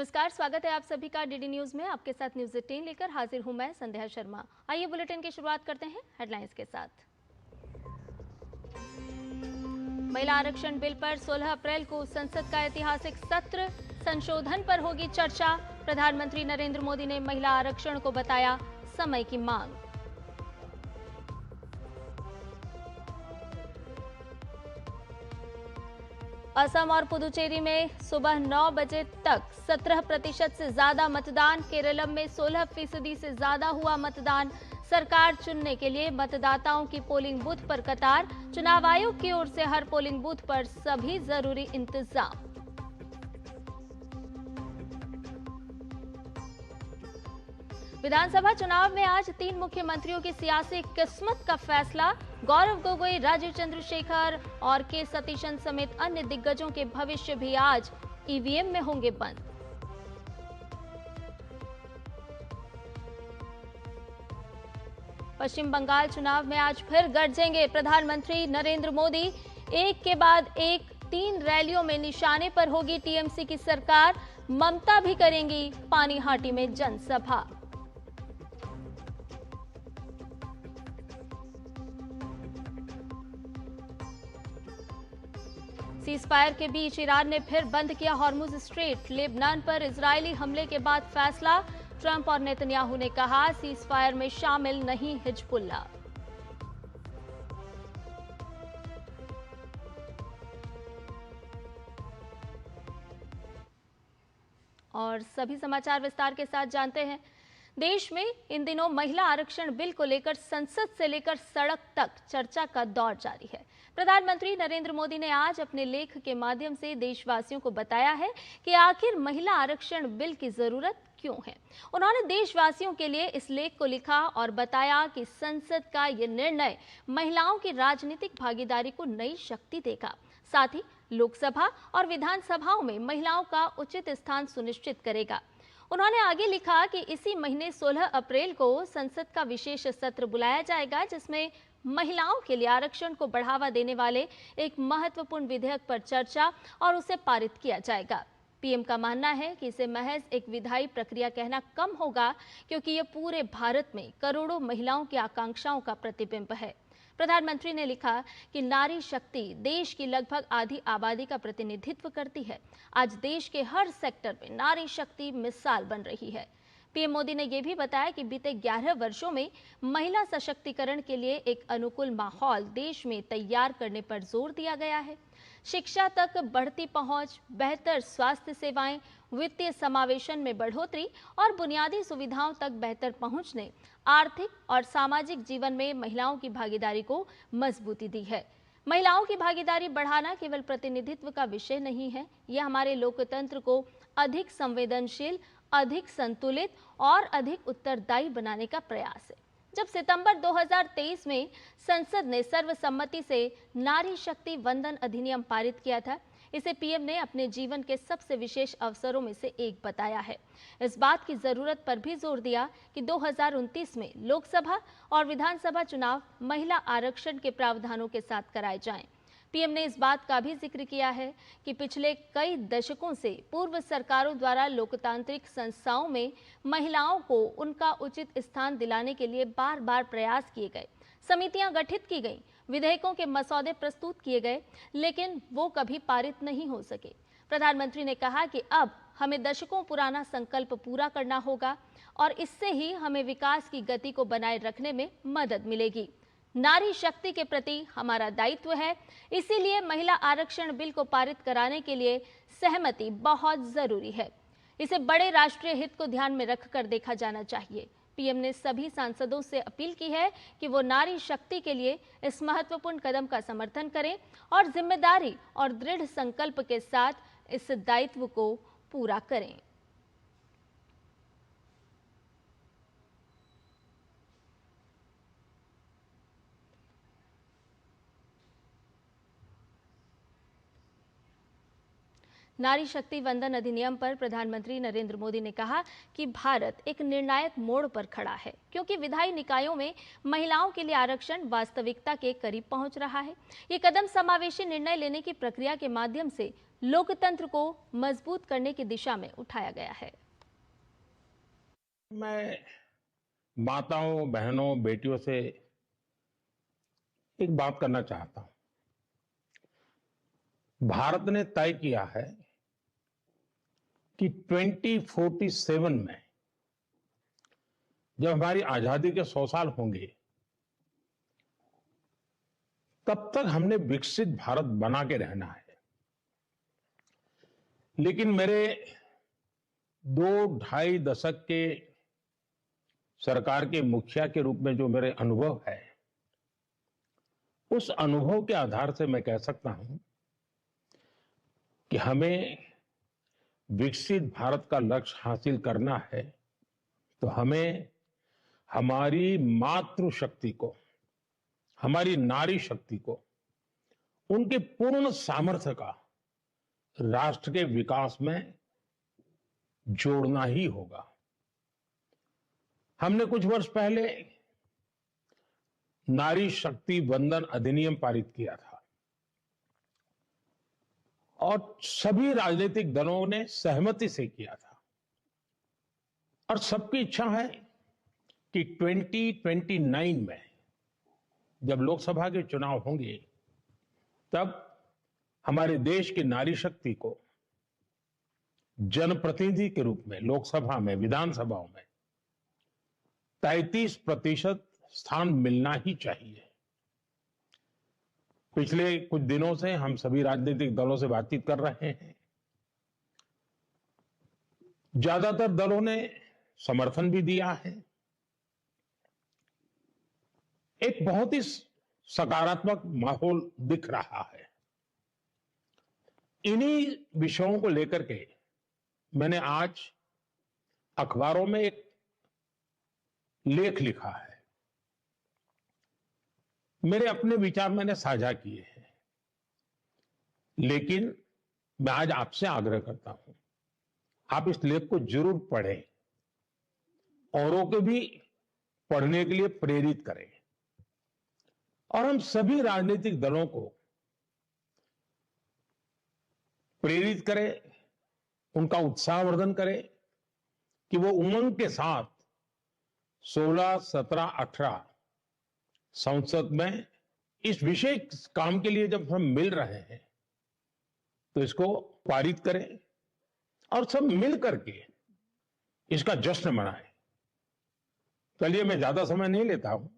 नमस्कार, स्वागत है आप सभी का डीडी न्यूज में। आपके साथ न्यूज 18 लेकर हाजिर हूं मैं संध्या शर्मा। आइए बुलेटिन की शुरुआत करते हैं हेडलाइंस के साथ। महिला आरक्षण बिल पर 16 अप्रैल को संसद का ऐतिहासिक सत्र, संशोधन पर होगी चर्चा। प्रधानमंत्री नरेंद्र मोदी ने महिला आरक्षण को बताया समय की मांग। असम और पुदुचेरी में सुबह 9 बजे तक 17% से ज्यादा मतदान। केरलम में 16% से ज्यादा हुआ मतदान। सरकार चुनने के लिए मतदाताओं की पोलिंग बूथ पर कतार। चुनाव आयोग की ओर से हर पोलिंग बूथ पर सभी जरूरी इंतजाम। विधानसभा चुनाव में आज 3 मुख्यमंत्रियों की सियासी किस्मत का फैसला। गौरव गोगोई, राजीव चंद्रशेखर और के सतीशन समेत अन्य दिग्गजों के भविष्य भी आज ईवीएम में होंगे बंद। पश्चिम बंगाल चुनाव में आज फिर गरजेंगे प्रधानमंत्री नरेंद्र मोदी। एक के बाद एक 3 रैलियों में निशाने पर होगी टीएमसी की सरकार। ममता भी करेंगी पानीहाटी में जनसभा। सीजफायर के बीच ईरान ने फिर बंद किया हॉर्मुज स्ट्रेट। लेबनान पर इजरायली हमले के बाद फैसला। ट्रंप और नेतन्याहू ने कहा सीजफायर में शामिल नहीं हिजबुल्लाह। और सभी समाचार विस्तार के साथ जानते हैं। देश में इन दिनों महिला आरक्षण बिल को लेकर संसद से लेकर सड़क तक चर्चा का दौर जारी है। प्रधानमंत्री नरेंद्र मोदी ने आज अपने लेख के माध्यम से देशवासियों को बताया है कि आखिर महिला आरक्षण बिल की जरूरत क्यों है। उन्होंने देशवासियों के लिए इस लेख को लिखा और बताया कि संसद का ये निर्णय महिलाओं की राजनीतिक भागीदारी को नई शक्ति देगा, साथ ही लोकसभा और विधानसभाओं में महिलाओं का उचित स्थान सुनिश्चित करेगा। उन्होंने आगे लिखा कि इसी महीने 16 अप्रैल को संसद का विशेष सत्र बुलाया जाएगा, जिसमें महिलाओं के लिए आरक्षण को बढ़ावा देने वाले एक महत्वपूर्ण विधेयक पर चर्चा और उसे पारित किया जाएगा। पीएम का मानना है कि इसे महज एक विधायी प्रक्रिया कहना कम होगा, क्योंकि ये पूरे भारत में करोड़ों महिलाओं की आकांक्षाओं का प्रतिबिंब है। प्रधानमंत्री ने लिखा कि नारी शक्ति देश की लगभग आधी आबादी का प्रतिनिधित्व करती है। आज देश के हर सेक्टर में नारी शक्ति मिसाल बन रही है। पीएम मोदी ने यह भी बताया कि बीते 11 वर्षों में महिला सशक्तिकरण के लिए एक अनुकूल माहौल देश में तैयार करने पर जोर दिया गया है। शिक्षा तक बढ़ती पहुंच, बेहतर स्वास्थ्य सेवाएं, वित्तीय समावेशन में बढ़ोतरी और बुनियादी सुविधाओं तक बेहतर पहुंच ने आर्थिक और सामाजिक जीवन में महिलाओं की भागीदारी को मजबूती दी है। महिलाओं की भागीदारी बढ़ाना केवल प्रतिनिधित्व का विषय नहीं है, यह हमारे लोकतंत्र को अधिक संवेदनशील, अधिक संतुलित और अधिक उत्तरदायी बनाने का प्रयास है। जब सितंबर 2023 में संसद ने सर्वसम्मति से नारी शक्ति वंदन अधिनियम पारित किया था, इसे पीएम ने अपने जीवन के सबसे विशेष अवसरों में से एक बताया है। इस बात की जरूरत पर भी जोर दिया कि 2029 में लोकसभा और विधानसभा चुनाव महिला आरक्षण के प्रावधानों के साथ कराए जाएं। पीएम ने इस बात का भी जिक्र किया है कि पिछले कई दशकों से पूर्व सरकारों द्वारा लोकतांत्रिक संस्थाओं में महिलाओं को उनका उचित स्थान दिलाने के लिए बार बार प्रयास किए गए, समितियां गठित की गईं, विधेयकों के मसौदे प्रस्तुत किए गए, लेकिन वो कभी पारित नहीं हो सके। प्रधानमंत्री ने कहा कि अब हमें दशकों पुराना संकल्प पूरा करना होगा और इससे ही हमें विकास की गति को बनाए रखने में मदद मिलेगी। नारी शक्ति के प्रति हमारा दायित्व है, इसीलिए महिला आरक्षण बिल को पारित कराने के लिए सहमति बहुत जरूरी है। इसे बड़े राष्ट्रीय हित को ध्यान में रखकर देखा जाना चाहिए। पीएम ने सभी सांसदों से अपील की है कि वो नारी शक्ति के लिए इस महत्वपूर्ण कदम का समर्थन करें और जिम्मेदारी और दृढ़ संकल्प के साथ इस दायित्व को पूरा करें। नारी शक्ति वंदन अधिनियम पर प्रधानमंत्री नरेंद्र मोदी ने कहा कि भारत एक निर्णायक मोड़ पर खड़ा है, क्योंकि विधायी निकायों में महिलाओं के लिए आरक्षण वास्तविकता के करीब पहुंच रहा है। ये कदम समावेशी निर्णय लेने की प्रक्रिया के माध्यम से लोकतंत्र को मजबूत करने की दिशा में उठाया गया है। मैं माताओं, बहनों, बेटियों से एक बात करना चाहता हूं। भारत ने तय किया है कि 2047 में जब हमारी आजादी के 100 साल होंगे, तब तक हमने विकसित भारत बना के रहना है। लेकिन मेरे 2-2.5 दशक के सरकार के मुखिया के रूप में जो मेरे अनुभव है, उस अनुभव के आधार से मैं कह सकता हूं कि हमें विकसित भारत का लक्ष्य हासिल करना है, तो हमें हमारी मातृशक्ति को, हमारी नारी शक्ति को, उनके पूर्ण सामर्थ्य का राष्ट्र के विकास में जोड़ना ही होगा। हमने कुछ वर्ष पहले नारी शक्ति वंदन अधिनियम पारित किया था और सभी राजनीतिक दलों ने सहमति से किया था, और सबकी इच्छा है कि 2029 में जब लोकसभा के चुनाव होंगे, तब हमारे देश की नारी शक्ति को जनप्रतिनिधि के रूप में लोकसभा में, विधानसभाओं में 33% स्थान मिलना ही चाहिए। पिछले कुछ दिनों से हम सभी राजनीतिक दलों से बातचीत कर रहे हैं। ज्यादातर दलों ने समर्थन भी दिया है। एक बहुत ही सकारात्मक माहौल दिख रहा है। इन्हीं विषयों को लेकर के मैंने आज अखबारों में एक लेख लिखा है। मेरे अपने विचार मैंने साझा किए हैं, लेकिन मैं आज आपसे आग्रह करता हूं, आप इस लेख को जरूर पढ़ें, औरों को भी पढ़ने के लिए प्रेरित करें, और हम सभी राजनीतिक दलों को प्रेरित करें, उनका उत्साहवर्धन करें कि वो उमंग के साथ 16, 17, 18 संसद में इस विशेष काम के लिए जब हम मिल रहे हैं, तो इसको पारित करें और सब मिल करके इसका जश्न मनाएं। चलिए, मैं ज्यादा समय नहीं लेता हूं।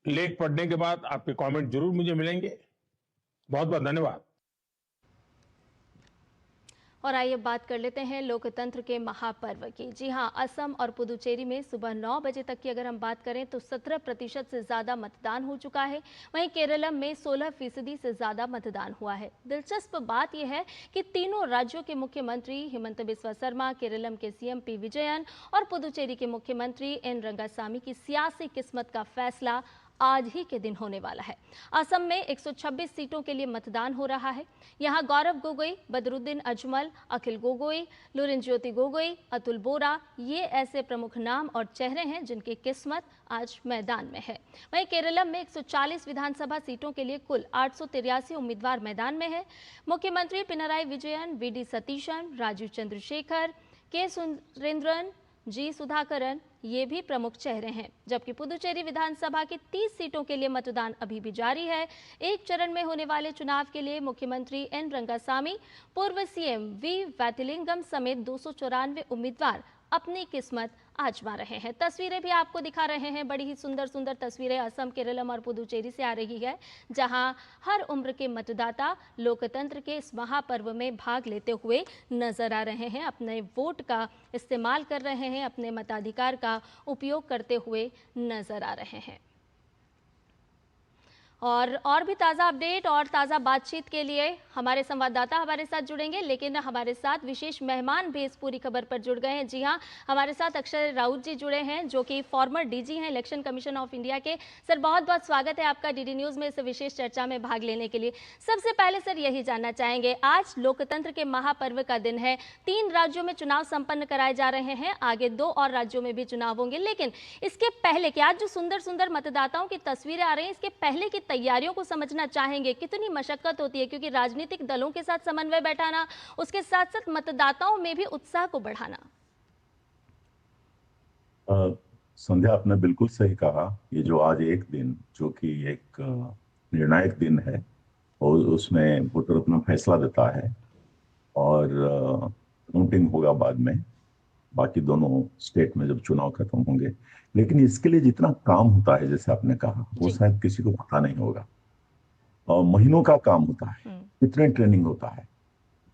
लेख पढ़ने के बाद आपके कमेंट जरूर मुझे मिलेंगे। बहुत बहुत धन्यवाद। और आइए बात कर लेते हैं लोकतंत्र के महापर्व की। जी हां, असम और पुदुचेरी में सुबह 9 बजे तक की अगर हम बात करें तो 17% से ज़्यादा मतदान हो चुका है। वहीं केरलम में 16% से ज़्यादा मतदान हुआ है। दिलचस्प बात यह है कि तीनों राज्यों के मुख्यमंत्री हिमंत बिस्वा शर्मा, केरलम के सीएम पी विजयन और पुदुचेरी के मुख्यमंत्री एन रंगासामी की सियासी किस्मत का फैसला आज ही के दिन होने वाला है। असम में 126 सीटों के लिए मतदान हो रहा है। यहां गौरव गोगोई, बदरुद्दीन अजमल, अखिल गोगोई, लुरिंज्योति गोगोई, अतुल बोरा, ये ऐसे प्रमुख नाम और चेहरे हैं जिनकी किस्मत आज मैदान में है। वहीं केरलम में 140 विधानसभा सीटों के लिए कुल 883 उम्मीदवार मैदान में है। मुख्यमंत्री पिनराई विजयन, वीडी सतीशन, राजीव चंद्रशेखर, के सुरेंद्रन, जी सुधाकरन, ये भी प्रमुख चेहरे हैं। जबकि पुदुचेरी विधानसभा की 30 सीटों के लिए मतदान अभी भी जारी है। एक चरण में होने वाले चुनाव के लिए मुख्यमंत्री एन रंगासामी, पूर्व सीएम वी वैतिलिंगम समेत 294 उम्मीदवार अपनी किस्मत आजमा रहे हैं। तस्वीरें भी आपको दिखा रहे हैं, बड़ी ही सुंदर सुंदर तस्वीरें असम, केरलम और पुदुचेरी से आ रही है, जहां हर उम्र के मतदाता लोकतंत्र के इस महापर्व में भाग लेते हुए नजर आ रहे हैं, अपने वोट का इस्तेमाल कर रहे हैं, अपने मताधिकार का उपयोग करते हुए नजर आ रहे हैं। और भी ताज़ा अपडेट और ताज़ा बातचीत के लिए हमारे संवाददाता हमारे साथ जुड़ेंगे, लेकिन हमारे साथ विशेष मेहमान भी इस पूरी खबर पर जुड़ गए हैं। जी हाँ, हमारे साथ अक्षय राउत जी जुड़े हैं, जो कि फॉर्मर डीजी हैं इलेक्शन कमीशन ऑफ इंडिया के। सर, बहुत बहुत स्वागत है आपका डीडी न्यूज़ में इस विशेष चर्चा में भाग लेने के लिए। सबसे पहले सर यही जानना चाहेंगे, आज लोकतंत्र के महापर्व का दिन है, 3 राज्यों में चुनाव संपन्न कराए जा रहे हैं, आगे 2 और राज्यों में भी चुनाव होंगे, लेकिन इसके पहले कि आज जो सुंदर सुंदर मतदाताओं की तस्वीरें आ रही हैं, इसके पहले की तैयारियों को समझना चाहेंगे। कितनी मशक्कत होती है, क्योंकि राजनीतिक दलों के साथ समन्वय बैठाना, उसके साथ साथ मतदाताओं में भी उत्साह को बढ़ाना। संध्या, आपने बिल्कुल सही कहा। ये जो आज एक दिन, जो कि एक निर्णायक दिन है, और उसमें वोटर अपना फैसला देता है, और काउंटिंग होगा बाद में, बाकी दोनों स्टेट में जब चुनाव खत्म होंगे। लेकिन इसके लिए जितना काम होता है, जैसे आपने कहा, वो शायद किसी को पता नहीं होगा। महीनों का काम होता है, कितने ट्रेनिंग होता है।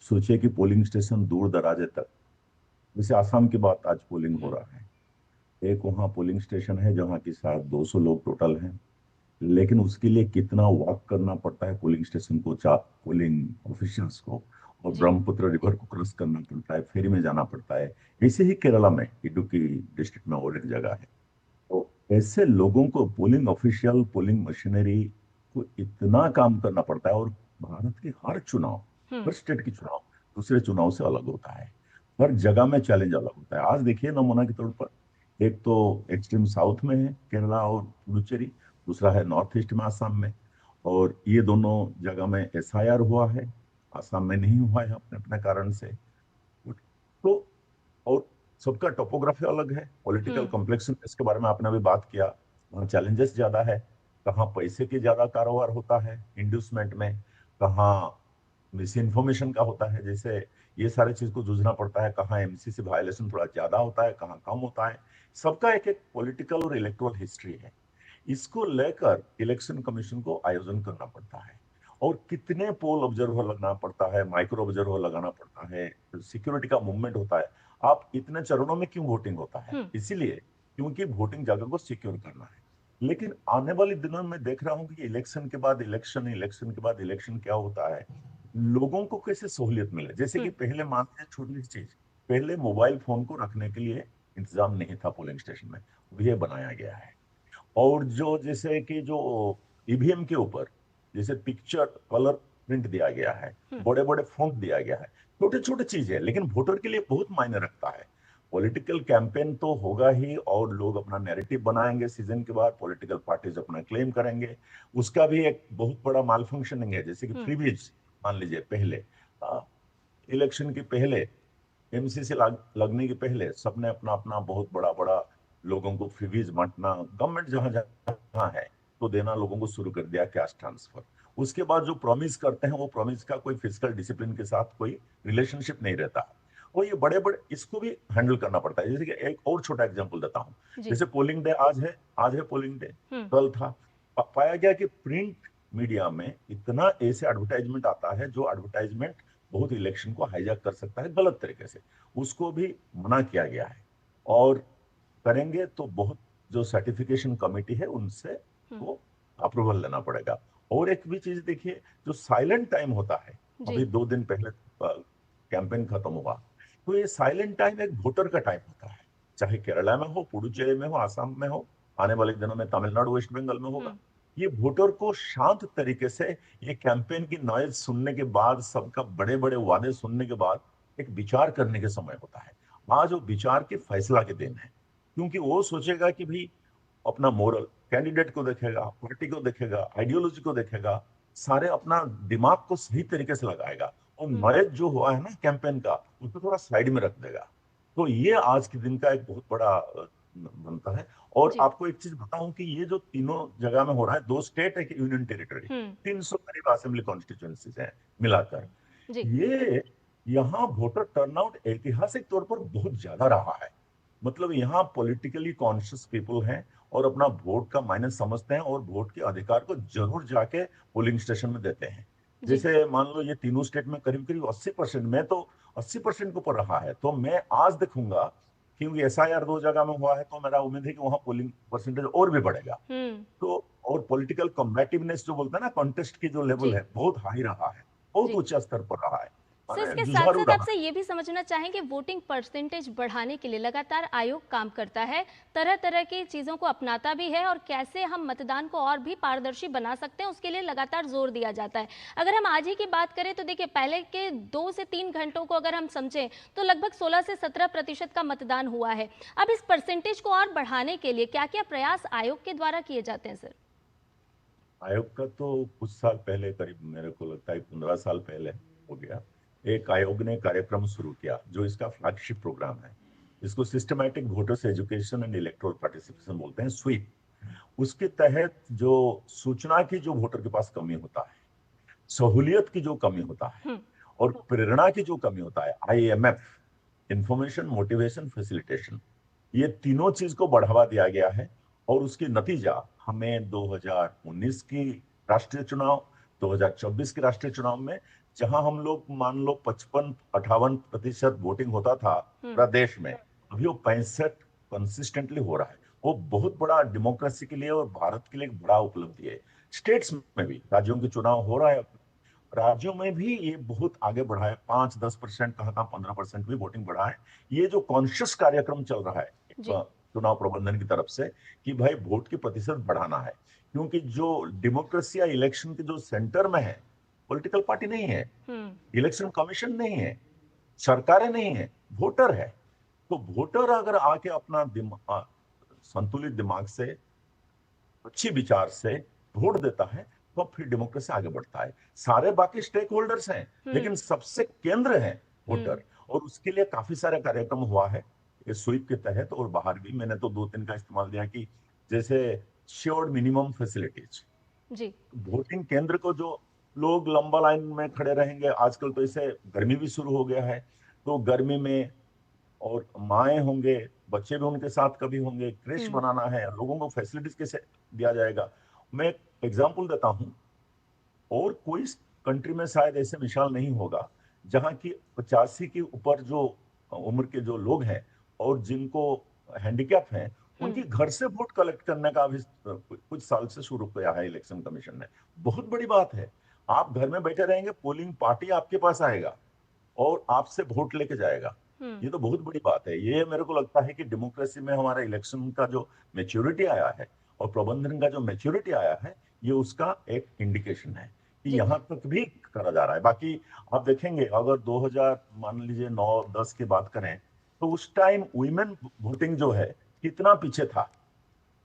सोचिए कि पोलिंग स्टेशन दूर दराजे तक, जैसे आसाम की बात, आज पोलिंग हो रहा है, एक वहाँ पोलिंग स्टेशन है जहाँ की शायद 200 लोग टोटल हैं, लेकिन उसके लिए कितना वॉक करना पड़ता है पोलिंग स्टेशन को, पोलिंग ऑफिशियल्स को, और ब्रह्मपुत्र रिवर को क्रॉस करना पड़ता है, फेरी में जाना पड़ता है। ऐसे ही केरला में इडुक्की डिस्ट्रिक्ट में और एक जगह है। तो ऐसे लोगों को, पोलिंग ऑफिशियल, पोलिंग मशीनरी को इतना काम करना पड़ता है। और भारत के हर चुनाव, हर स्टेट की चुनाव दूसरे चुनाव से अलग होता है, हर जगह में चैलेंज अलग होता है। आज देखिए, नमूना के तौर पर, एक तो एक्सट्रीम साउथ में है केरला और पुडुचेरी, दूसरा है नॉर्थ ईस्ट में आसाम में, और ये दोनों जगह में एसआईआर हुआ है, आसाम में नहीं हुआ है अपने अपने कारण से। तो और सबका टोपोग्राफी अलग है, पॉलिटिकल कॉम्प्लेक्शन, इसके बारे में आपने अभी बात किया। वहाँ चैलेंजेस ज्यादा है, कहाँ पैसे की ज्यादा कारोबार होता है इंड्यूसमेंट में, कहाँ मिस इन्फॉर्मेशन का होता है, जैसे ये सारे चीज को जूझना पड़ता है, कहाँ एमसीसी वायलेशन थोड़ा ज्यादा होता है, कहाँ कम होता है। सबका एक एक पॉलिटिकल और इलेक्टोरल हिस्ट्री है। इसको लेकर इलेक्शन कमीशन को आयोजन करना पड़ता है, और कितने पोल ऑब्जर्वर लगाना पड़ता है, माइक्रो ऑब्जर्वर लगाना पड़ता है, सिक्योरिटी का मूवमेंट होता है। आप इतने चरणों में क्यों वोटिंग होता है? इसीलिए क्योंकि वोटिंग जगह को सिक्योर करना है। लेकिन आने वाले दिनों में देख रहा हूं कि इलेक्शन के बाद इलेक्शन, इलेक्शन के बाद इलेक्शन क्या होता है, लोगों को कैसे सहूलियत मिले। जैसे कि पहले, मान लीजिए छोटी सी चीज, पहले मोबाइल फोन को रखने के लिए इंतजाम नहीं था पोलिंग स्टेशन में, ये बनाया गया है। और जो जैसे कि जो ईवीएम के ऊपर जैसे पिक्चर कलर प्रिंट दिया गया है, बड़े बड़े फॉन्ट दिया गया है, छोटे छोटे चीज है, लेकिन वोटर के लिए बहुत मायने रखता है। पॉलिटिकल कैंपेन तो होगा ही, और लोग अपना नैरेटिव बनाएंगे, सीजन के बाद पॉलिटिकल पार्टीज अपना क्लेम करेंगे। उसका भी एक बहुत बड़ा माल फंक्शनिंग है, जैसे कि फ्रीबीज, मान लीजिए पहले इलेक्शन के पहले, एमसीसी लगने के पहले, सबने अपना अपना बहुत बड़ा बड़ा लोगों को फ्रीबीज बांटना, गवर्नमेंट जहां जहां है तो देना लोगों को शुरू कर दिया, कैश ट्रांसफर। उसके बाद जो प्रॉमिस करते हैं, वो प्रॉमिस का कोई फिजिकल डिसिप्लिन के साथ कोई रिलेशनशिप नहीं रहता। और ये बड़े बड़े, इसको भी हैंडल करना पड़ता है। जैसे कि एक और छोटा एग्जांपल देता हूँ, जैसे पोलिंग डे आज है पोलिंग डे, कल था। पाया गया कि प्रिंट मीडिया में इतना ऐसे एडवर्टाइजमेंट आता है, जो एडवर्टाइजमेंट बहुत इलेक्शन को हाईजैक कर सकता है गलत तरीके से, उसको भी मना किया गया है। और करेंगे तो बहुत, जो सर्टिफिकेशन कमेटी है उनसे को अप्रूवल लेना पड़ेगा। और एक भी चीज देखिए, जो साइलेंट टाइम होता है, अभी 2 दिन पहले कैंपेन खत्म हुआ, तो ये साइलेंट टाइम एक वोटर का टाइम होता है, चाहे केरला में हो, पुडुचेरी में हो, आसाम में हो, आने वाले दिनों में तमिलनाडु, वेस्ट बंगाल में होगा। ये वोटर को शांत तरीके से, ये कैंपेन की नॉइज सुनने के बाद, सबका बड़े बड़े वादे सुनने के बाद एक विचार करने के समय होता है। आज वो विचार के फैसला के दिन है, क्योंकि वो सोचेगा कि भाई अपना मोरल, कैंडिडेट को देखेगा, पार्टी को देखेगा, आइडियोलॉजी को देखेगा, सारे अपना दिमाग को सही तरीके से लगाएगा, और नॉलेज जो हुआ है ना कैंपेन का, उसको थोड़ा साइड में रख देगा। तो ये आज के दिन का एक बहुत बड़ा बनता है। और आपको एक चीज बताऊं कि ये जो तीनों जगह में हो रहा है, 2 स्टेट है कि यूनियन टेरिटरी, 300 करीब असेंबली कॉन्स्टिट्यूएंसीज हैं मिलाकर, ये यहाँ वोटर टर्नआउट ऐतिहासिक तौर पर बहुत ज्यादा रहा है। मतलब यहाँ पॉलिटिकली कॉन्शियस पीपल हैं, और अपना वोट का मायने समझते हैं, और वोट के अधिकार को जरूर जाके पोलिंग स्टेशन में देते हैं। जैसे मान लो ये तीनों स्टेट में करीब करीब 80%, मैं तो 80% के ऊपर रहा है, तो मैं आज देखूंगा, क्योंकि एसआईआर 2 जगह में हुआ है, तो मेरा उम्मीद है कि वहां पोलिंग परसेंटेज और भी बढ़ेगा। तो और पॉलिटिकल कॉम्बेटिवनेस जो बोलते हैं ना, कॉन्टेस्ट की जो लेवल जी है बहुत हाई रहा है, बहुत जी। ऊंचा स्तर पर रहा है, सर, माने इसके साथ जुझारू साथ रहा आपसे ये भी समझना चाहेंगे, वोटिंग परसेंटेज बढ़ाने के लिए लगातार आयोग काम करता है, तरह तरह की चीज़ों को अपनाता भी है और कैसे हम मतदान को और भी पारदर्शी बना सकते हैं उसके लिए लगातार जोर दिया जाता है। अगर हम आज ही की बात करें तो देखिए, पहले के 2 से 3 घंटों को अगर हम समझें तो लगभग 16 से 17% का मतदान हुआ है। अब इस परसेंटेज को और बढ़ाने के लिए क्या क्या प्रयास आयोग के द्वारा किए जाते हैं सर? आयोग का तो कुछ साल पहले, करीब मेरे को लगता है 15 साल पहले हो गया, एक आयोग ने कार्यक्रम शुरू किया जो इसका फ्लैगशिप प्रोग्राम है। इसको systematic voters education and electoral participation बोलते हैं, स्वीप। उसके तहत जो सूचना की जो वोटर के पास कमी होता है, सहूलियत की जो कमी होता है हम्म। और प्रेरणा की जो कमी होता है, IMF, इंफॉर्मेशन मोटिवेशन फैसिलिटेशन, ये तीनों चीज को बढ़ावा दिया गया है। और उसकी नतीजा हमें 2019 की राष्ट्रीय चुनाव, 2024 के राष्ट्रीय चुनाव में, जहां हम लोग मान लो 55-58% वोटिंग होता था पूरा देश में, अभी वो 65 कंसिस्टेंटली हो रहा है। वो बहुत बड़ा डेमोक्रेसी के लिए और भारत के लिए एक बड़ा उपलब्धि है। स्टेट्स में भी राज्यों के चुनाव हो रहा है, राज्यों में भी ये बहुत आगे बढ़ा है, 5-10%, कहाँ कहाँ 15% भी वोटिंग बढ़ा है। ये जो कॉन्शियस कार्यक्रम चल रहा है जी चुनाव प्रबंधन की तरफ से कि भाई वोट की प्रतिशत बढ़ाना है, क्योंकि जो डेमोक्रेसी या इलेक्शन के जो सेंटर में है, पॉलिटिकल पार्टी नहीं है, हम्म। इलेक्शन कमीशन नहीं है, सरकारें नहीं है, वोटर है। तो वोटर अगर आके अपना दिमाग, संतुलित दिमाग से, अच्छी विचार से वोट देता है, तो फिर डेमोक्रेसी आगे बढ़ता है। सारे बाकी स्टेक होल्डर्स हैं, लेकिन सबसे केंद्र है हम्म। वोटर। और उसके लिए काफी सारे कार्यक्रम हुआ है इस स्वीप के तहत और बाहर भी। मैंने तो 2-3 का इस्तेमाल दिया कि जैसे श्योर्ड मिनिमम फैसिलिटीज, जी वोटिंग केंद्र को जो लोग लंबा लाइन में खड़े रहेंगे, आजकल तो इसे गर्मी भी शुरू हो गया है, तो गर्मी में और माए होंगे, बच्चे भी उनके साथ कभी होंगे, क्रेश हम्म। बनाना है, लोगों को फैसिलिटीज कैसे दिया जाएगा। मैं एक एग्जांपल देता हूं, और कोई कंट्री में शायद ऐसे मिसाल नहीं होगा जहां की 85 के ऊपर जो उम्र के जो लोग हैं और जिनको हैंडीकैप हैं, उनकी घर से वोट कलेक्ट करने का अभी कुछ साल से शुरू किया है इलेक्शन कमीशन ने। बहुत बड़ी बात है। आप घर में बैठे रहेंगे, पोलिंग पार्टी आपके पास आएगा और आपसे वोट लेके जाएगा। हम्म। ये तो बहुत बड़ी बात है। ये मेरे को लगता है कि डेमोक्रेसी में हमारा इलेक्शन का जो मेच्योरिटी आया है और प्रबंधन का जो मेच्योरिटी आया है, ये उसका एक इंडिकेशन है कि जी यहाँ तक भी करा जा रहा है। बाकी आप देखेंगे, अगर 2000 मान लीजिए 9-10 की बात करें, तो उस टाइम वुमेन वोटिंग जो है कितना पीछे था।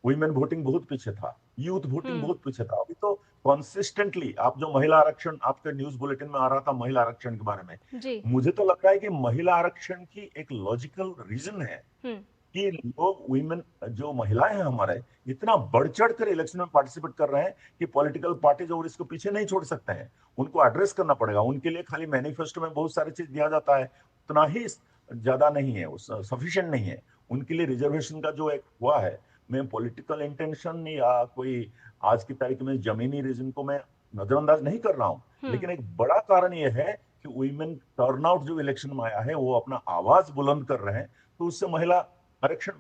वुमेन वोटिंग बहुत पीछे था, यूथ वोटिंग हम्म। बहुत पीछे था। अभी तो कॉन्सिस्टेंटली आप जो महिला आरक्षण, आपके न्यूज बुलेटिन में आ रहा था महिला आरक्षण के बारे में, जी मुझे तो लगता है कि महिला आरक्षण की एक लॉजिकल रीजन है हम्म। कि लोग, वुमेन, जो महिलाएं हैं हमारे, इतना बढ़ चढ़ कर इलेक्शन में पार्टिसिपेट कर रहे हैं कि पॉलिटिकल पार्टीज और इसको पीछे नहीं छोड़ सकते हैं। उनको एड्रेस करना पड़ेगा। उनके लिए खाली मैनिफेस्टो में बहुत सारी चीज दिया जाता है, उतना ही ज्यादा नहीं है, सफिशिएंट नहीं है। उनके लिए रिजर्वेशन का जो एक हुआ है, मैं पॉलिटिकल इंटेंशन या कोई आज की तारीख में जमीनी रीजन को मैं नजरअंदाज नहीं कर रहा हूं, हम्म। लेकिन एक बड़ा कारण यह है कि वुमेन टर्नआउट जो इलेक्शन में आया है, वो अपना आवाज बुलंद कर रहे हैं, तो उससे महिला आरक्षण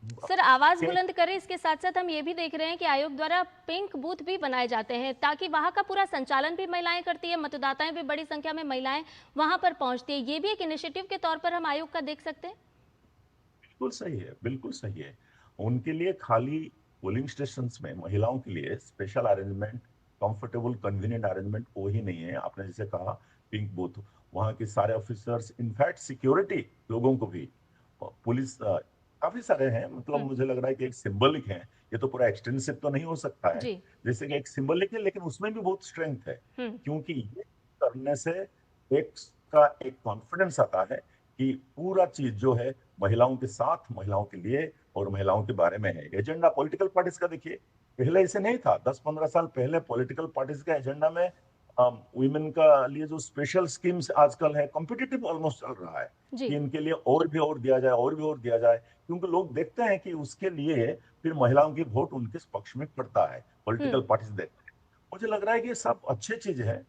सर, आवाज के। बुलंद करें, इसके साथ साथ हम ये भी देख रहे हैं कि आयोग द्वारा पिंक बूथ भी बनाए जाते हैं ताकि वहां का पूरा संचालन भी महिलाएं करती है, मतदाताएं भी बड़ी संख्या में महिलाएं वहां पर पहुंचती है। ये भी एक इनिशिएटिव के तौर पर हम आयोग का देख सकते हैं। बिल्कुल सही है, बिल्कुल सही है। उनके लिए खाली पोलिंग स्टेशन में महिलाओं के लिए special arrangement, comfortable convenient arrangement वो ही नहीं है। आपने जैसे कहा पिंक बूथ, वहां के सारे ऑफिसर्स, इनफैक्ट सिक्योरिटी लोगों को भी, पुलिस, काफी सारे हैं। मतलब हम्म। मुझे लग रहा है कि एक सिंबलिक है, ये तो पूरा एक्सटेंसिव तो नहीं हो सकता है, जी जैसे कि एक सिंबलिक है, लेकिन उसमें भी बहुत स्ट्रेंथ है। हम्म। क्योंकि ये करने से एक का एक कॉन्फिडेंस आता है कि पूरा चीज जो है महिलाओं के साथ, महिलाओं के लिए और महिलाओं के बारे में है। एजेंडा पॉलिटिकल पार्टीज का देखिए, पहले ऐसे नहीं था। 10-15 साल पहले पॉलिटिकल पार्टीज का एजेंडा में वुमेन का लिए जो स्पेशल स्कीम्स आजकल है, कॉम्पिटिटिव ऑलमोस्ट चल रहा है जी कि इनके लिए और भी और दिया जाए, और भी और दिया जाए, क्योंकि लोग देखते हैं कि उसके लिए फिर महिलाओं की वोट उनके पक्ष में पड़ता है, पॉलिटिकल हम्म। पार्टीज देखते हैं। मुझे लग रहा है कि ये सब अच्छी चीज है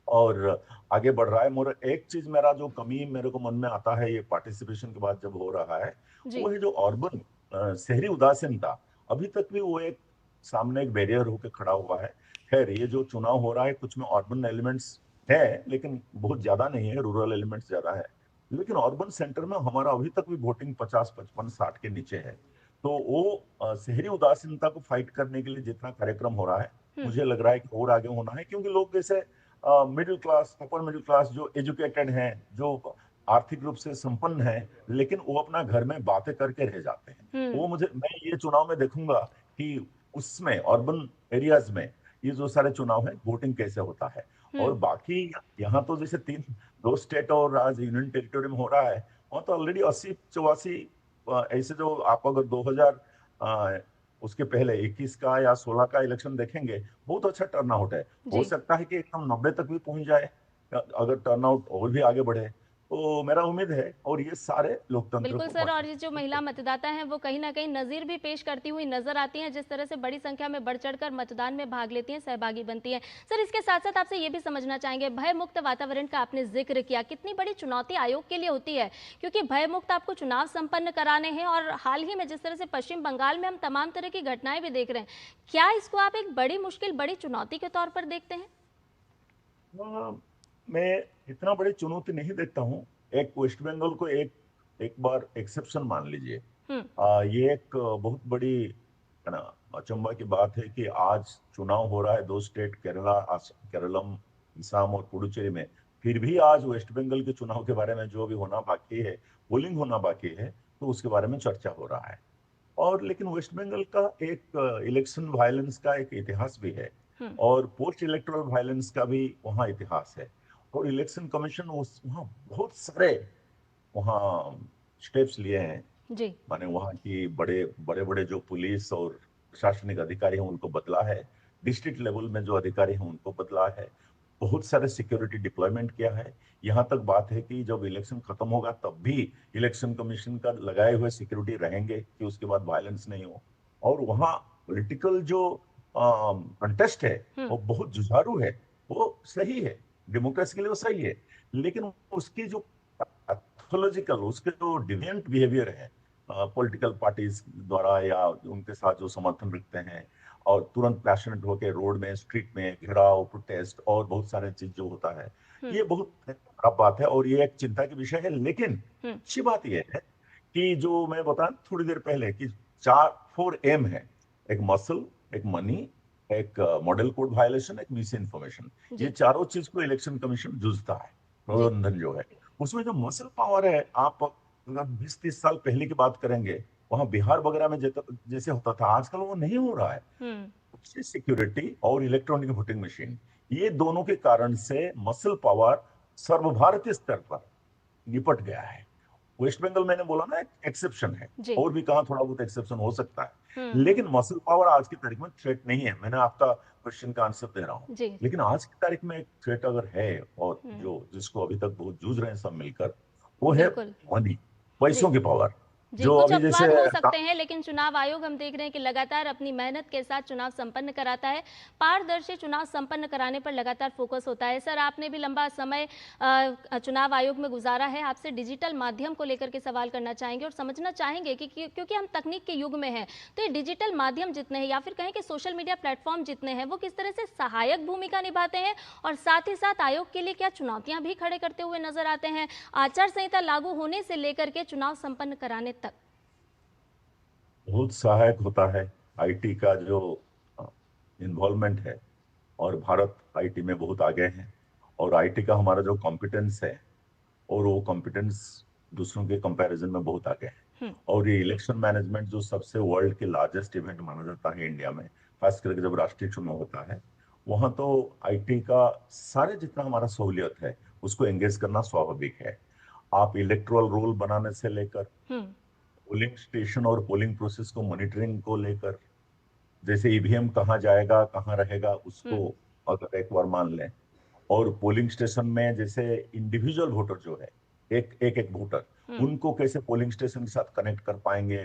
और आगे बढ़ रहा है। मोर एक चीज, मेरा जो कमी मेरे को मन में आता है ये पार्टिसिपेशन के बाद जब हो रहा है, जी वो है जो अर्बन, शहरी उदासीनता। अभी तक भी वो एक सामने एक बैरियर होकर खड़ा हुआ है। खैर, ये जो चुनाव हो रहा है कुछ में अर्बन एलिमेंट्स है, लेकिन बहुत ज्यादा नहीं है, रूरल एलिमेंट्स ज्यादा है। लेकिन अर्बन सेंटर में हमारा अभी तक भी वोटिंग 50, 55, 60 के नीचे है। तो वो शहरी उदासीनता को फाइट करने के लिए जितना कार्यक्रम हो रहा है, हम्म। मुझे लग रहा है कि और आगे होना है, क्योंकि लोग जैसे middle class, upper middle class, जो एजुकेटेड हैं, जो आर्थिक रूप से संपन्न है, लेकिन वो अपना घर में बातें करके रह जाते हैं। हम्म। वो मुझे, मैं ये चुनाव में देखूंगा कि उसमें अर्बन एरियाज में ये जो सारे चुनाव है वोटिंग कैसे होता है। और हम्म। बाकी यहाँ तो जैसे दो स्टेट और आज यूनियन टेरिटोरी में हो रहा है, वहाँ तो ऑलरेडी 80, 84 ऐसे, जो आप अगर 2000 उसके पहले 21 का या 16 का इलेक्शन देखेंगे, बहुत अच्छा टर्नआउट है। हो जी। सकता है कि एकदम 90 तक भी पहुंच जाए अगर टर्नआउट और भी आगे बढ़े। तो मेरा उम्मीद है, और ये सारे लोकतंत्र बिल्कुल को सर, और ये जो मजबूत। महिला मतदाता हैं वो कहीं ना कहीं नज़ीर भी पेश करती हुई नजर आती हैं, जिस तरह से बड़ी संख्या में बढ़ चढ़कर मतदान में भाग लेती हैं, सहभागी बनती हैं। सर, इसके साथ साथ आपसे ये भी समझना चाहेंगे, भय मुक्त वातावरण का आपने जिक्र किया, कितनी बड़ी चुनौती आयोग के लिए होती है, क्योंकि भय मुक्त आपको चुनाव संपन्न कराने हैं, और हाल ही में जिस तरह से पश्चिम बंगाल में हम तमाम तरह की घटनाएं भी देख रहे हैं, क्या इसको आप एक बड़ी मुश्किल, बड़ी चुनौती के तौर पर देखते हैं? मैं इतना बड़ी चुनौती नहीं देखता हूँ। एक वेस्ट बंगाल को एक बार एक्सेप्शन मान लीजिए। हम्म। ये एक बहुत बड़ी, है ना, अचंभा की बात है कि आज चुनाव हो रहा है दो स्टेट, केरलम, असम और पुडुचेरी में। फिर भी आज वेस्ट बंगाल के चुनाव के बारे में जो भी होना बाकी है, पोलिंग होना बाकी है, तो उसके बारे में चर्चा हो रहा है। और लेकिन वेस्ट बंगाल का एक इलेक्शन वायलेंस का एक इतिहास भी है, हम्म। और पोस्ट इलेक्टोरल वायलेंस का भी वहाँ इतिहास है। और इलेक्शन कमीशन उस वहाँ बहुत सारे वहाँ स्टेप्स लिए हैं। जी। माने वहाँ की बड़े बड़े बड़े जो पुलिस और प्रशासनिक अधिकारी हैं उनको बदला है, डिस्ट्रिक्ट लेवल में जो अधिकारी हैं उनको बदला है, बहुत सारे सिक्योरिटी डिप्लॉयमेंट किया है। यहाँ तक बात है कि जब इलेक्शन खत्म होगा तब भी इलेक्शन कमीशन का लगाए हुए सिक्योरिटी रहेंगे कि उसके बाद वायलेंस नहीं हो। और वहाँ पॉलिटिकल जो कंटेस्ट है हम्म। वो बहुत जुझारू है, वो सही है, डेमोक्रेसी के लिए वो सही है। लेकिन उसकी जो पैथोलॉजिकल, उसके जो डिविएंट बिहेवियर है पॉलिटिकल पार्टीज द्वारा या उनके साथ जो समर्थन रखते हैं, और तुरंत पैशनेट होकर रोड में, स्ट्रीट में घेराव, प्रोटेस्ट और बहुत सारे चीज जो होता है, हम्म। ये बहुत खराब बात है और ये एक चिंता की विषय है। लेकिन हम्म। अच्छी बात यह है कि जो मैं बताया थोड़ी देर पहले कि 4 एम है, एक मसल, एक मनी, एक मॉडल कोड वायलेशन, एक मिस इन्फॉर्मेशन। ये जी। चारों चीज को इलेक्शन कमीशन जूझता है, जी। प्रबंधन जो है। उसमें जो मसल पावर है, आप अगर 20, 30 साल पहले की बात करेंगे, वहां बिहार वगैरह में जैसे होता था, आजकल वो नहीं हो रहा है। हम्म। अच्छी सिक्योरिटी और इलेक्ट्रॉनिक वोटिंग मशीन, ये दोनों के कारण से मसल पावर सर्वभारतीय स्तर पर निपट गया है। वेस्ट बंगाल मैंने बोला ना एक एक्सेप्शन है, जी। और भी कहा थोड़ा बहुत एक्सेप्शन हो सकता है। हम्म। लेकिन मसल पावर आज की तारीख में थ्रेट नहीं है, मैंने आपका क्वेश्चन का आंसर दे रहा हूं। जी। लेकिन आज की तारीख में एक थ्रेट अगर है, और हम्म। जो जिसको अभी तक बहुत जूझ रहे हैं सब मिलकर, वो है बिल्कुल। मनी, जी। पैसों की पावर। जी, जो कुछ अभी जैसे अपवाद हो सकते हैं, लेकिन चुनाव आयोग हम देख रहे हैं कि लगातार अपनी मेहनत के साथ चुनाव संपन्न कराता है, पारदर्शी चुनाव संपन्न कराने पर लगातार फोकस होता है। सर, आपने भी लंबा समय चुनाव आयोग में गुजारा है, आपसे डिजिटल माध्यम को लेकर के सवाल करना चाहेंगे और समझना चाहेंगे कि क्योंकि हम तकनीक के युग में हैं, तो ये डिजिटल माध्यम जितने हैं या फिर कहें कि सोशल मीडिया प्लेटफॉर्म जितने हैं, वो किस तरह से सहायक भूमिका निभाते हैं, और साथ ही साथ आयोग के लिए क्या चुनौतियां भी खड़े करते हुए नजर आते हैं, आचार संहिता लागू होने से लेकर के चुनाव संपन्न कराने तक? बहुत सहायक होता है आईटी का जो इन्वॉल्वमेंट है। और भारत आईटी में बहुत आगे है, और आईटी का हमारा जो कॉम्पिटेंस है, और वो कॉम्पिटेंस दूसरों के कंपैरिजन में बहुत आगे है। हम्म। और ये इलेक्शन मैनेजमेंट जो सबसे वर्ल्ड के लार्जेस्ट इवेंट माना जाता है इंडिया में, खास करके जब राष्ट्रीय चुनाव होता है, वहां तो आईटी का सारे जितना हमारा सहूलियत है उसको एंगेज करना स्वाभाविक है। आप इलेक्ट्रोल रोल बनाने से लेकर हम्म। पोलिंग स्टेशन और पोलिंग प्रोसेस को मॉनिटरिंग को लेकर, जैसे ईवीएम कहाँ जाएगा कहाँ रहेगा उसको हम्म। अगर एक बार मान लें, और पोलिंग स्टेशन में जैसे इंडिविजुअल वोटर जो है, एक वोटर, हम्म। उनको कैसे पोलिंग स्टेशन के साथ कनेक्ट कर पाएंगे,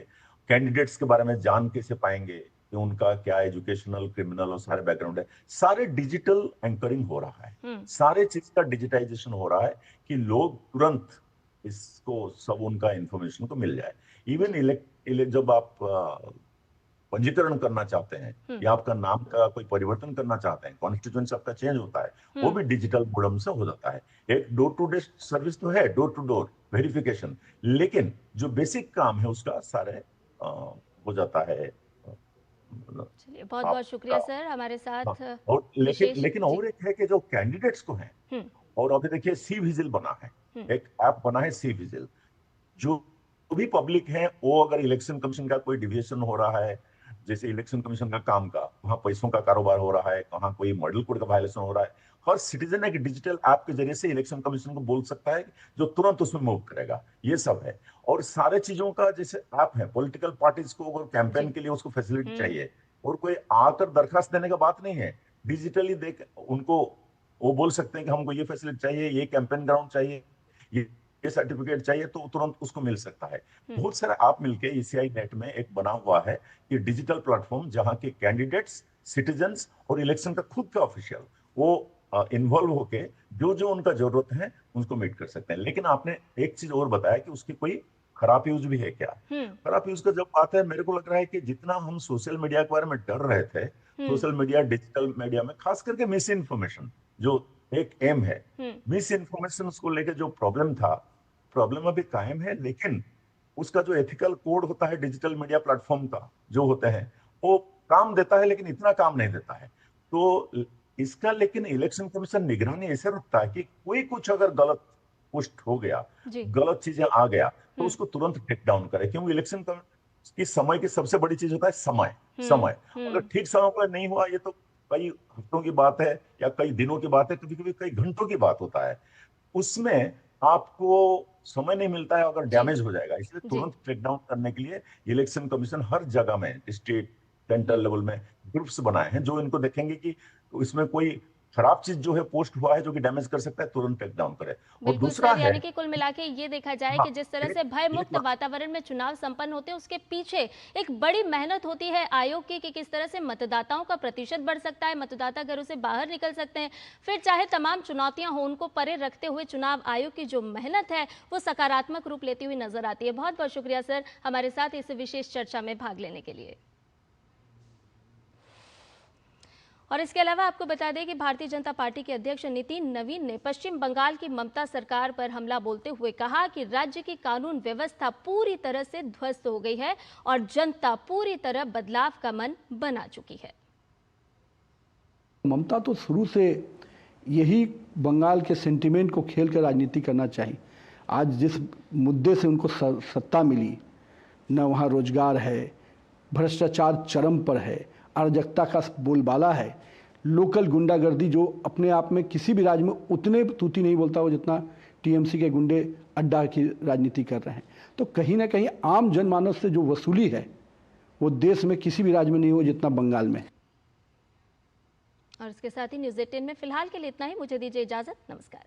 कैंडिडेट्स के बारे में जान कैसे पाएंगे कि उनका क्या एजुकेशनल, क्रिमिनल और सारे बैकग्राउंड है, सारे डिजिटल एंकरिंग हो रहा है। हम्म। सारे चीज का डिजिटाइजेशन हो रहा है कि लोग तुरंत इसको सब उनका इंफॉर्मेशन को मिल जाए। इवन जी। जब आप पंजीकरण करना चाहते हैं या आपका नाम का कोई परिवर्तन करना चाहते हैं, कॉन्स्टिट्यूएंसी आपका चेंज होता है, वो भी डिजिटल मोडम से हो जाता है। एक डोर टू डोर सर्विस तो है, डोर टू डोर वेरिफिकेशन, लेकिन जो बेसिक काम है उसका सारे हो जाता है। चलिए, बहुत बहुत शुक्रिया सर, हमारे साथ और विशेष लेकिन और एक है कि जो कैंडिडेट्स को हैं, और अभी देखिए सी विजिल बना है, एक ऐप बना है सी विजिल, जो भी पब्लिक है वो अगर इलेक्शन कमीशन का कोई डिविएशन हो रहा है, जैसे इलेक्शन कमीशन का काम का वहां पैसों का कारोबार हो रहा है, कहाँ कोई मॉडल कोड का वायलेशन हो रहा है, हर सिटीजन एक डिजिटल ऐप के जरिए से इलेक्शन कमीशन को बोल सकता है, जो तुरंत उसमें मूव करेगा। ये सब है। और सारे चीजों का जैसे ऐप है, पॉलिटिकल पार्टीज को अगर कैंपेन के लिए उसको फैसिलिटी चाहिए, और कोई आकर दरखास्त देने का बात नहीं है, डिजिटली देख उनको वो बोल सकते हैं कि हमको ये फैसिलिटी चाहिए, ये कैंपेन ग्राउंड चाहिए, ये सर्टिफिकेट चाहिए, तो तुरंत उसको मिल सकता है। बहुत सारे आप मिलके ईसीआई नेट में एक बना हुआ है कि डिजिटल प्लेटफॉर्म, जहां के कैंडिडेट्स, सिटीजन्स और इलेक्शन का खुद का ऑफिशियल वो इन्वॉल्व होके जो जो उनका जरूरत है उसको मीट कर सकते हैं। लेकिन आपने एक चीज और बताया कि उसकी कोई खराब यूज भी है क्या? खराब यूज का जब बात है, मेरे को लग रहा है कि जितना हम सोशल मीडिया के बारे में डर रहे थे, सोशल मीडिया, डिजिटल मीडिया में खास करके मिस इन्फॉर्मेशन जो एक एम है, मिस इन्फॉर्मेशन उसको लेकर जो प्रॉब्लम था, प्रॉब्लम अभी कायम है, लेकिन उसका जो एथिकल कोड होता है डिजिटल मीडिया प्लेटफॉर्म का जो होते हैं, वो काम देता है, लेकिन इतना काम नहीं देता है। तो इसका लेकिन इलेक्शन कमीशन निगरानी ऐसे रखता है कि कोई कुछ अगर गलत पोस्ट हो गया, गलत चीजें आ गया, तो उसको तुरंत टेक डाउन करे, क्योंकि इलेक्शन की समय की सबसे बड़ी चीज होता है समय। अगर ठीक समय पर नहीं हुआ, ये तो कई हफ्तों की बात है या कई दिनों की बात है, कभी कभी कई घंटों की बात होता है, उसमें आपको समय नहीं मिलता है, अगर डैमेज हो जाएगा। इसलिए तुरंत टेक डाउन करने के लिए इलेक्शन कमीशन हर जगह में, स्टेट सेंट्रल लेवल में ग्रुप्स बनाए हैं, जो इनको देखेंगे कि इसमें कोई खराब चीज जो है पोस्ट हुआ है जो कि डैमेज कर सकता है, तुरंत टेक डाउन करे। और दूसरा है, यानी कि कुल मिला के ये देखा जाए कि जिस तरह से भय मुक्त वातावरण में चुनाव संपन्न होते हैं, उसके पीछे एक बड़ी मेहनत होती है आयोग की कि किस तरह से मतदाताओं का प्रतिशत बढ़ सकता है, मतदाता घरों से बाहर निकल सकते हैं। फिर चाहे तमाम चुनौतियां हो, उनको परे रखते हुए चुनाव आयोग की जो मेहनत है वो सकारात्मक रूप लेती हुई नजर आती है। बहुत बहुत शुक्रिया सर, हमारे साथ इस विशेष चर्चा में भाग लेने के लिए। और इसके अलावा आपको बता दें कि भारतीय जनता पार्टी के अध्यक्ष नितिन नवीन ने पश्चिम बंगाल की ममता सरकार पर हमला बोलते हुए कहा कि राज्य की कानून व्यवस्था पूरी तरह से ध्वस्त हो गई है और जनता पूरी तरह बदलाव का मन बना चुकी है। ममता तो शुरू से यही बंगाल के सेंटिमेंट को खेल कर राजनीति करना चाहिए। आज जिस मुद्दे से उनको सत्ता मिली, न वहाँ रोजगार है, भ्रष्टाचार चरम पर है, अराजकता का बोलबाला है, लोकल गुंडागर्दी जो अपने आप में किसी भी राज्य में उतने तूती नहीं बोलता हो जितना टीएमसी के गुंडे अड्डा की राजनीति कर रहे हैं। तो कहीं ना कहीं आम जनमानस से जो वसूली है वो देश में किसी भी राज्य में नहीं हो जितना बंगाल में। और इसके साथ ही न्यूज़ 18 में फिलहाल के लिए इतना ही। मुझे दीजिए इजाजत। नमस्कार।